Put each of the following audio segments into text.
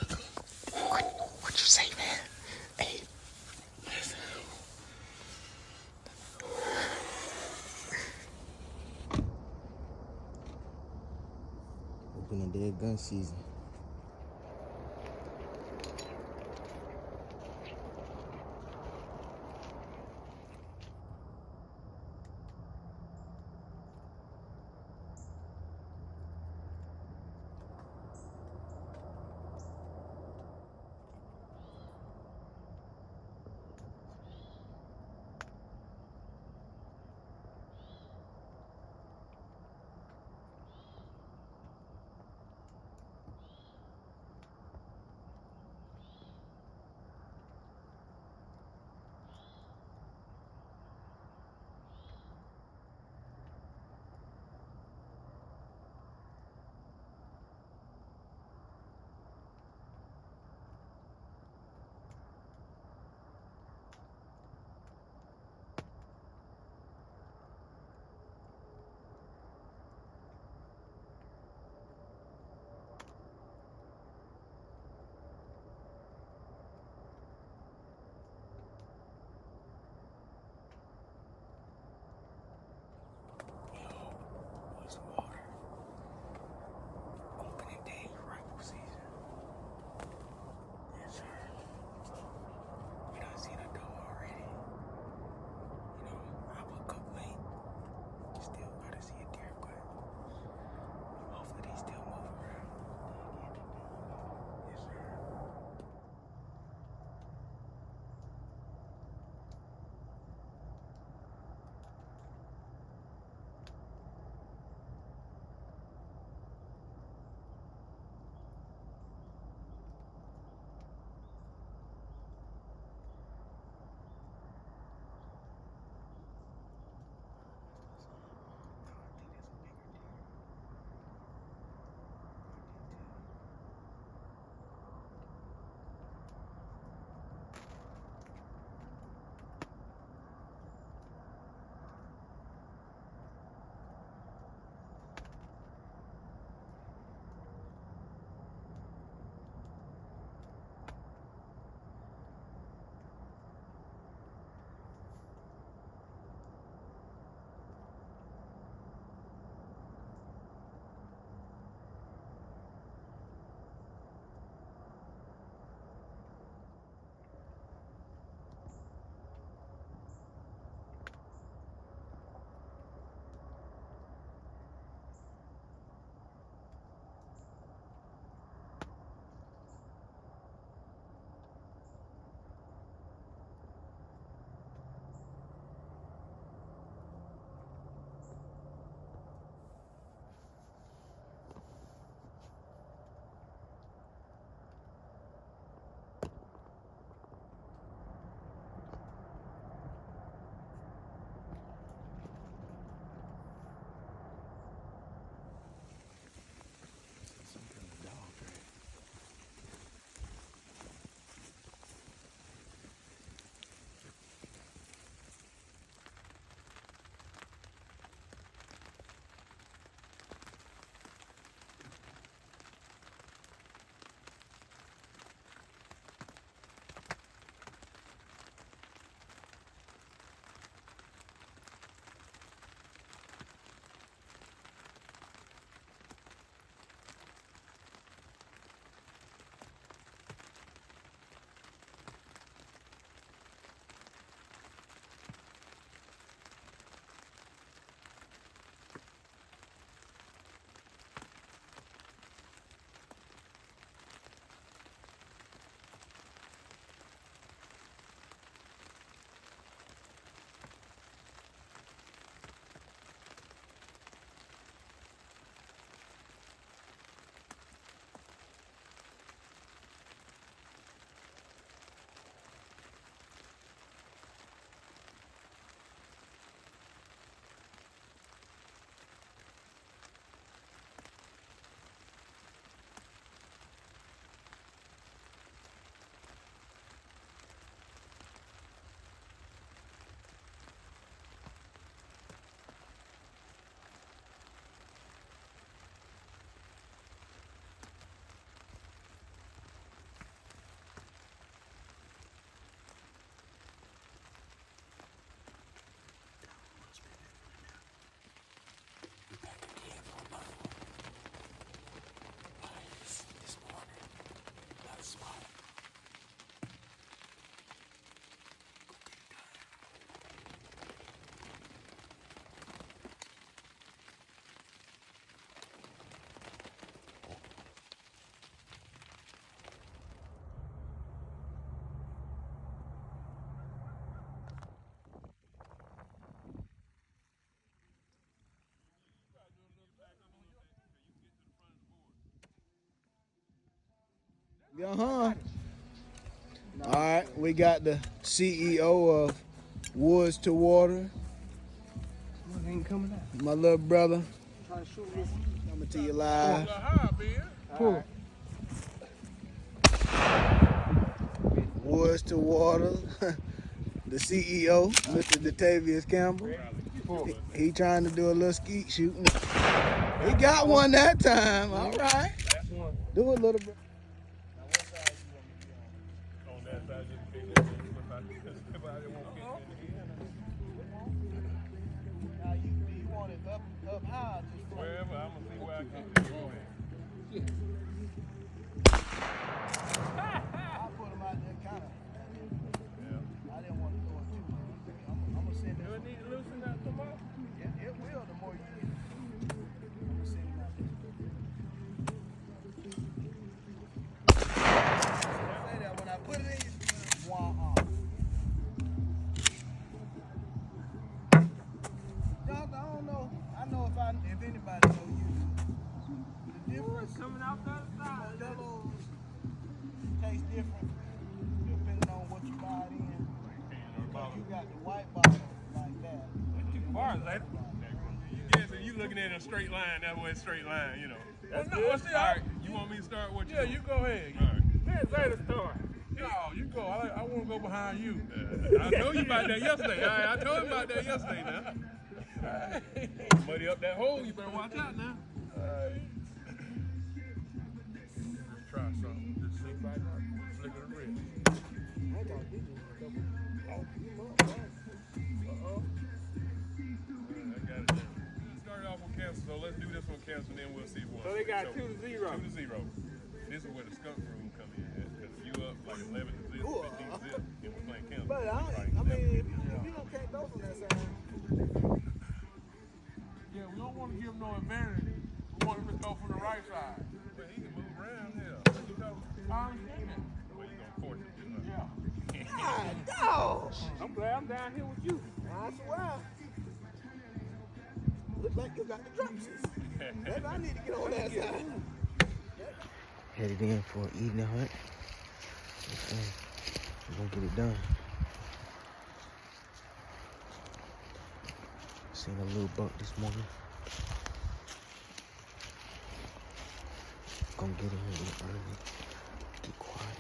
What you say, man? Hey, open the dead gun season. Uh-huh. All right, we got the CEO of Woods to Water. Ain't coming out. My little brother. Trying to shoot this. Coming to you live. Pull. Woods to Water. The CEO, Mr. Datavius Campbell. He trying to do a little skeet shooting. He got one that time. All right. Do a little bit. On that side, just pick that if I didn't want to get in the head. Now you want it up high. Wherever, I'm going to see where I get this one. I put him out there kind of. I didn't want to throw it too much. I'm going to send Do it. it need to loosen that tomorrow? It will the more you get it. I'm going to send him out there. Say that when I put it in you, Jonathan, I don't know. I know if anybody know you. The difference Coming out that side. Modelo's taste different depending on what you buy it in. Because you got the white bottle like that. Too far, later. You looking at a straight line, that way straight line, you know. That's good. All right, you want me to start what you Yeah, you go ahead. All right. Let Zeta start. No, you go. I want to go behind you. I told you about that yesterday. I told him about that yesterday now. Muddy up that hole, you better watch out now. Let's try something. Just sit back up. Flick of the wrist. I got it now. We started off on cancel, so let's do this one cancel, then we'll see one. So they got 2-0. 2-0. This is where the skunk room come in. Because you up like 11 to 0, 15 zip, and we're playing cancel. But I mean, if you don't catch those on that side. Yeah, we don't want to give him no advantage. We want him to go from the right side. But he can move around here. I understand that. Well, you gonna force it, didn't I? Yeah. God, dog. I'm glad I'm down here with you. I swear. Look like you got the dropsies. Maybe I need to get on that side. Headed in for an evening hunt. We're gonna get it done. Seen a little buck this morning. Gonna get him a little early. Get quiet.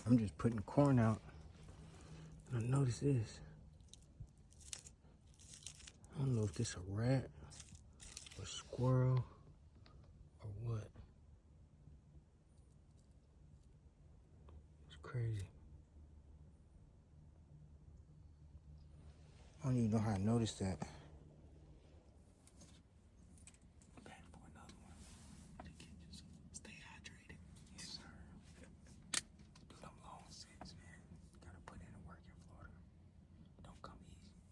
I'm just putting corn out. I notice this. I don't know if this a rat or squirrel or what. It's crazy. I don't even know how I noticed that. Stay hydrated. Yes, sir. Do them long sits, man. Gotta put in the work in Florida. Don't come easy.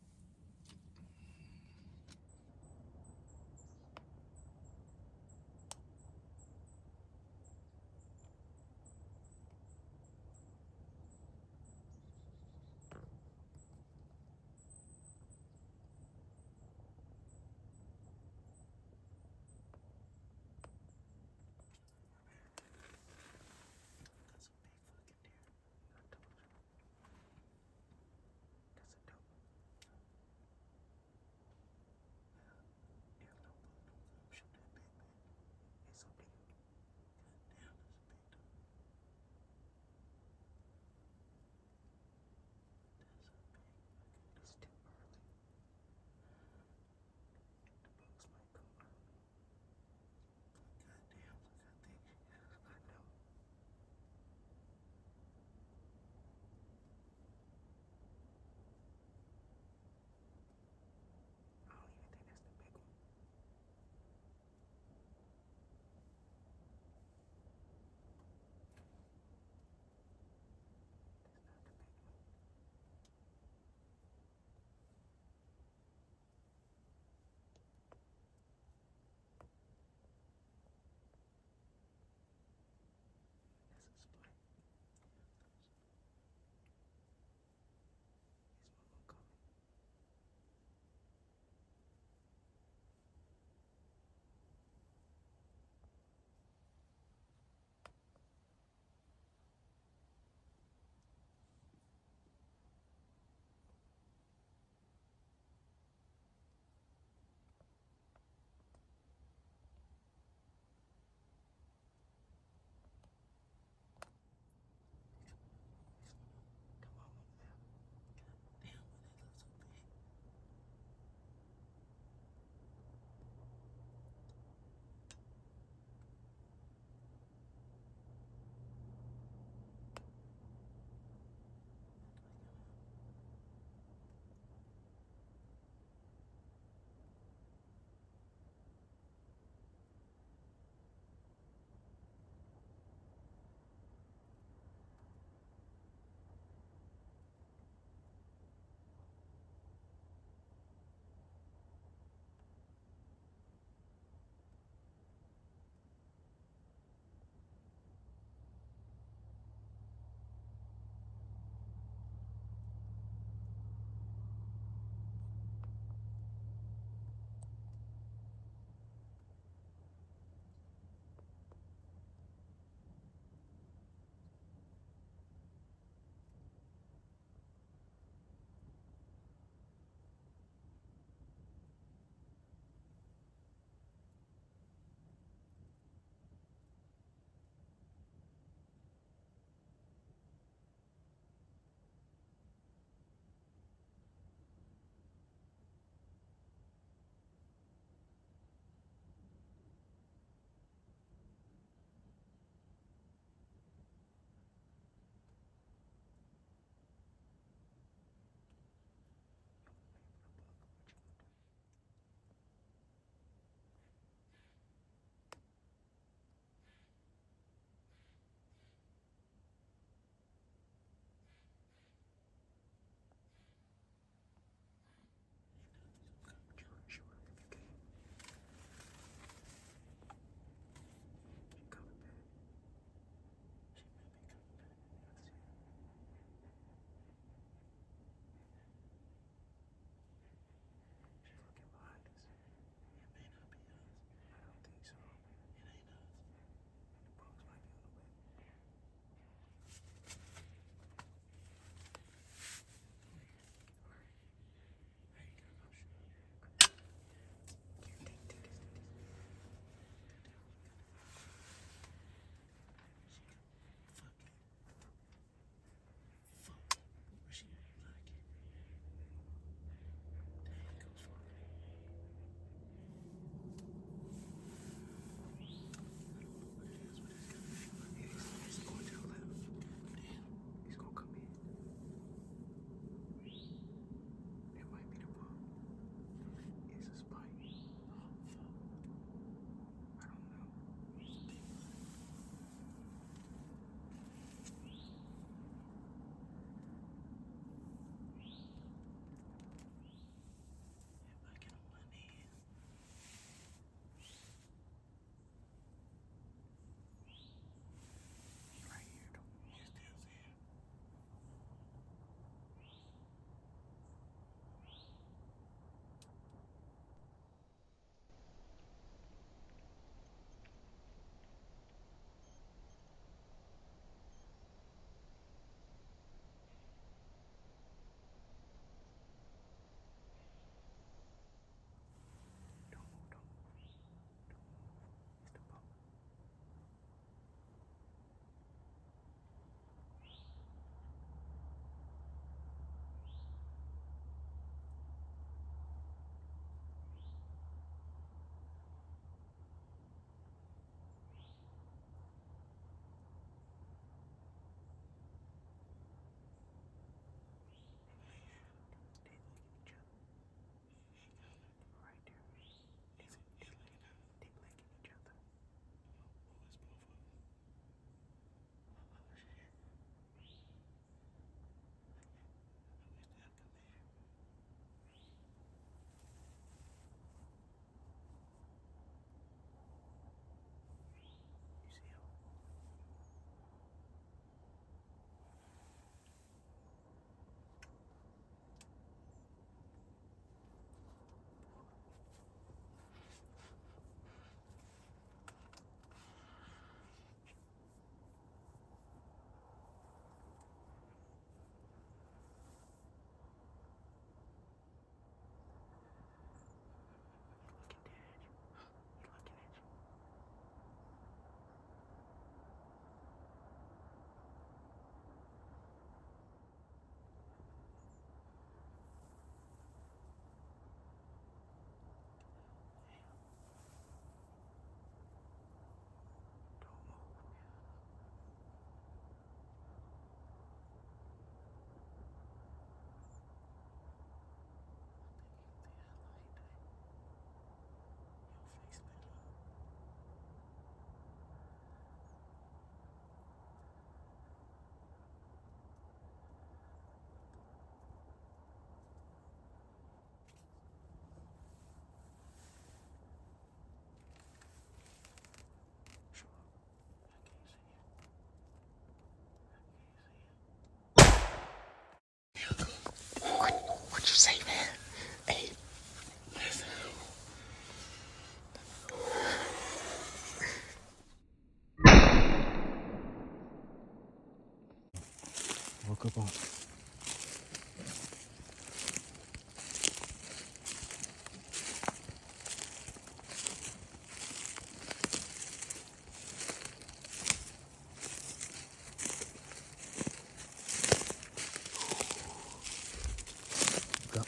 Go.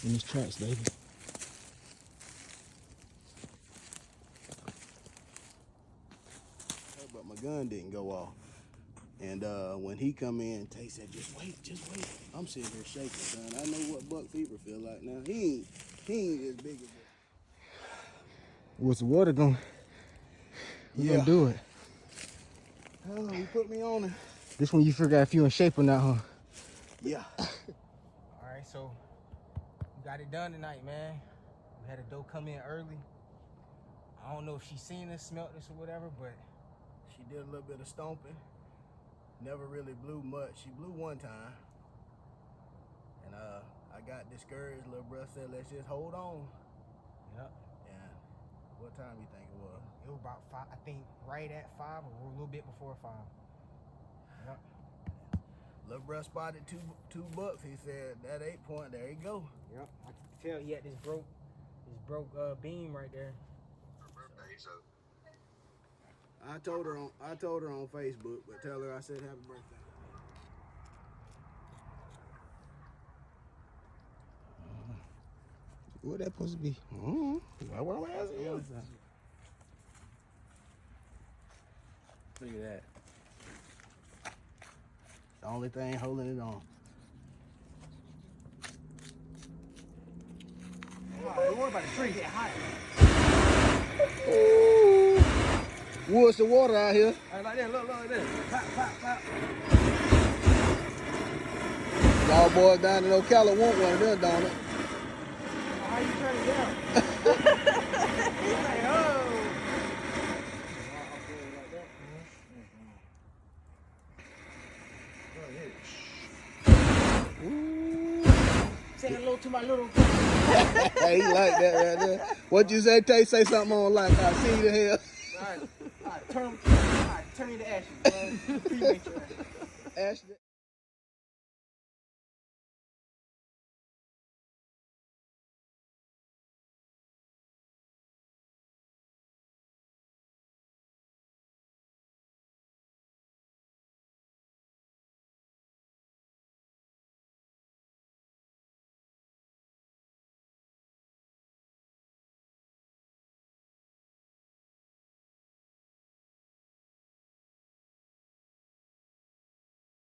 In his tracks, baby. But my gun didn't go off. And when he come in, Tay said, just wait. I'm sitting here shaking, son. I know what buck fever feel like now. He ain't as big as that. What's the water going? You gonna do it? Oh, he put me on it. This one you forgot if you in shape or not, huh? Yeah. All right, so we got it done tonight, man. We had a doe come in early. I don't know if she seen us, smelt this or whatever, but She did a little bit of stomping. Never really blew much. She blew one time. And I got discouraged. Little brother said, let's just hold on. yep. And what time you think it was? It was about 5, I think right at 5 or a little bit before 5. Yep. Little brother spotted two bucks. He said, that 8 point, there you go. Yep. I could tell he had this broke beam right there. I told her on Facebook, but tell her I said happy birthday. What that supposed to be? What am I asking you? Look at that. The only thing holding it on. Don't worry about the tree getting hot. Ooh. What's the water out here? Hey, like that, look at this. Pop, pop, pop. Y'all boys down in Ocala want one of them, don't it? How you turn it down? He's like, oh. Say hello to my little Hey, he like that right there. What you say, Tay? Say something on like I see you the hell. All right, turn you to ashes. Cremate your ass. Ashley.